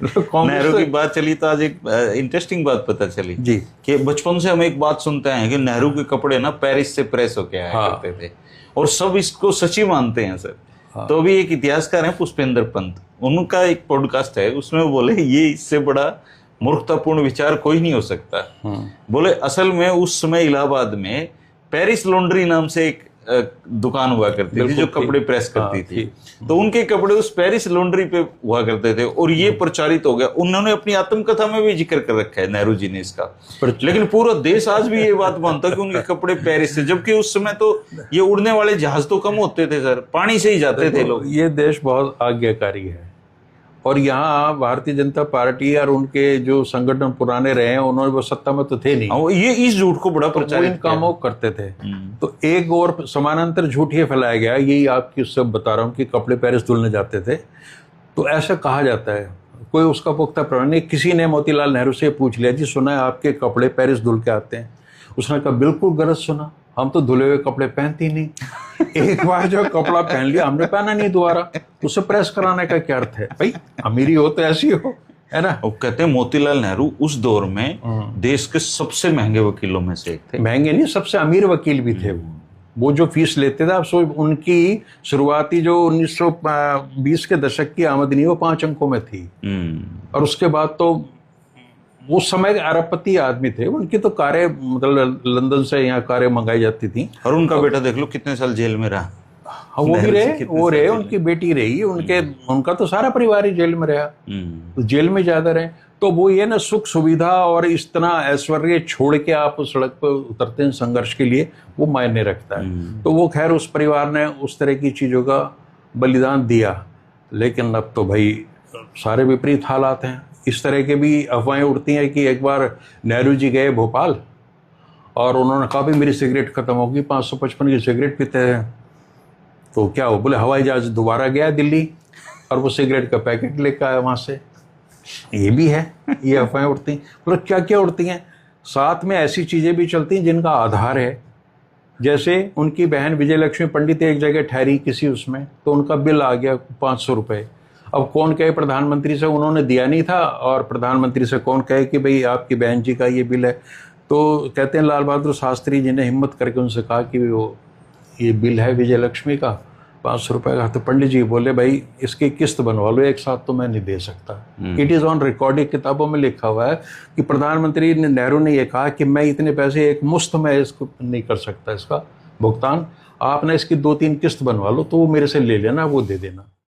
नेहरू की बात चली तो आज एक इंटरेस्टिंग बात पता चली जी कि बचपन से हम एक बात सुनते हैं कि नेहरू के कपड़े ना पेरिस से प्रेस होके आया करते थे, और सब इसको सच्ची मानते हैं सर। तो अभी एक इतिहासकार हैं पुष्पेंद्र पंत, उनका एक पॉडकास्ट है, उसमें वो बोले ये इससे बड़ा मूर्खतापूर्ण विचार कोई नहीं हो सकता। बोले असल में उस समय इलाहाबाद में पेरिस लॉन्ड्री नाम से एक दुकान हुआ करती थी जो कपड़े प्रेस करती थी, तो उनके कपड़े उस पेरिस लॉन्ड्री पे हुआ करते थे, और ये प्रचारित हो गया। उन्होंने अपनी आत्मकथा में भी जिक्र कर रखा है नेहरू जी ने इसका, लेकिन पूरा देश आज भी ये बात मानता है कि उनके कपड़े पेरिस से, जबकि उस समय तो ये उड़ने वाले जहाज तो कम होते थे सर, पानी से ही जाते थे लोग। ये देश बहुत आज्ञाकारी है, और यहाँ भारतीय जनता पार्टी और उनके जो संगठन पुराने रहे हैं, उन्होंने वो सत्ता में तो थे नहीं, ये इस झूठ को बड़ा प्रचारित इन कामों करते थे। तो एक और समानांतर झूठ ये फैलाया गया, यही आपकी सब बता रहा हूँ कि कपड़े पेरिस धुलने जाते थे। तो ऐसा कहा जाता है, कोई उसका पुख्ता प्रमाण नहीं। किसी ने मोतीलाल नेहरू से पूछ लिया, जी सुना है आपके कपड़े पेरिस धुल के आते हैं? उसने कहा बिल्कुल गलत सुना, हम तो धुले हुए कपड़े पहनते ही नहीं। एक बार जो कपड़ा पहन लिया हमने पहना नहीं दोबारा, उसे प्रेस कराने का क्या अर्थ है भाई? अमीरी हो तो ऐसी हो, है ना। वो कहते हैं मोतीलाल नेहरू उस दौर में देश के सबसे महंगे वकीलों में से एक थे। महंगे नहीं, सबसे अमीर वकील भी थे वो जो फीस लेते थे। आप सोच, उनकी शुरुआती जो 1920 के दशक की आमदनी वो 5 अंकों में थी, और उसके बाद तो उस समय अरबपति आदमी थे। उनकी तो कारें मतलब लंदन से यहाँ कारें मंगाई जाती थी। और उनका बेटा देख लो कितने साल जेल में रहा। हाँ वो भी रहे, वो रहे, उनकी बेटी रही, उनका तो सारा परिवार ही जेल में रहा, तो जेल में ज्यादा रहे। तो वो ये ना सुख सुविधा और इस तरह ऐश्वर्य छोड़ के आप सड़क पर उतरते हैं संघर्ष के लिए, वो मायने रखता है। तो वो खैर उस परिवार ने उस तरह की चीजों का बलिदान दिया, लेकिन अब तो भाई सारे विपरीत हालात हैं। इस तरह के भी अफवाहें उड़ती हैं कि एक बार नेहरू जी गए भोपाल और उन्होंने कहा भी मेरी सिगरेट खत्म होगी, 555 की सिगरेट पीते हैं। तो क्या हो, बोले हवाई जहाज दोबारा गया दिल्ली और वो सिगरेट का पैकेट लेकर आया वहाँ से। ये भी है, ये अफवाहें उड़ती हैं। मतलब क्या क्या उड़ती हैं। साथ में ऐसी चीज़ें भी चलती हैं जिनका आधार है। जैसे उनकी बहन विजयलक्ष्मी पंडित एक जगह ठहरी किसी उसमें, तो उनका बिल आ गया 500 रुपये। अब कौन कहे प्रधानमंत्री से उन्होंने दिया नहीं था, और प्रधानमंत्री से कौन कहे कि भाई आपकी बहन जी का ये बिल है। तो कहते हैं लाल बहादुर शास्त्री जी ने हिम्मत करके उनसे कहा कि वो ये बिल है विजयलक्ष्मी का 500 रुपये का। तो पंडित जी बोले भाई इसकी किस्त बनवा लो, एक साथ तो मैं नहीं दे सकता। इट इज़ ऑन रिकॉर्डिंग, किताबों में लिखा हुआ है कि प्रधानमंत्री नेहरू ने यह कहा कि मैं इतने पैसे एक मुश्त में इसको नहीं कर सकता इसका भुगतान, आपने इसकी 2-3 किस्त बनवा लो, तो वो मेरे से ले लेना, वो दे देना।